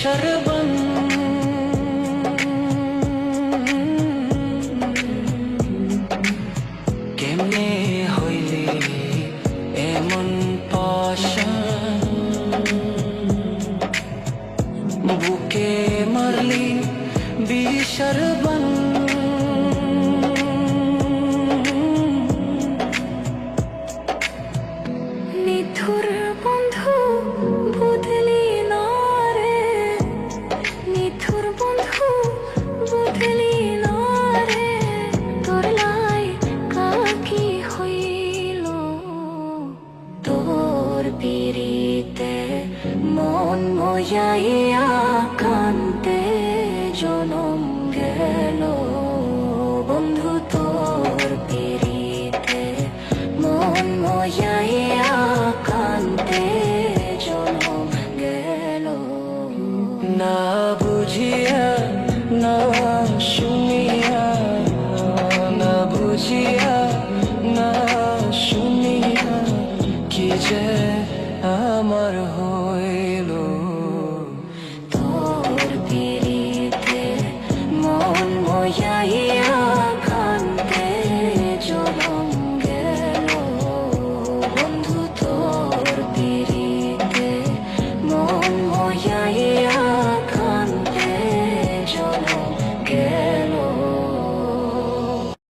বিষরবন কেমনে হইলি এমন পাশান বুকে মারলি বিষরবন নিথুর বন্ধু বদলি না রে, নিথুর বন্ধু বদলি না রে, তোর লাই কাকি হইল তোর পিরিতে মন মজাইয়া কান্তে জনম গেল বন্ধু তোর পিরিতে মন মজাইয়া কান্তে জনম গেল না বুঝিয়া না শুনিয়া না বুঝিয়া না শুনিয়া কি যে আমার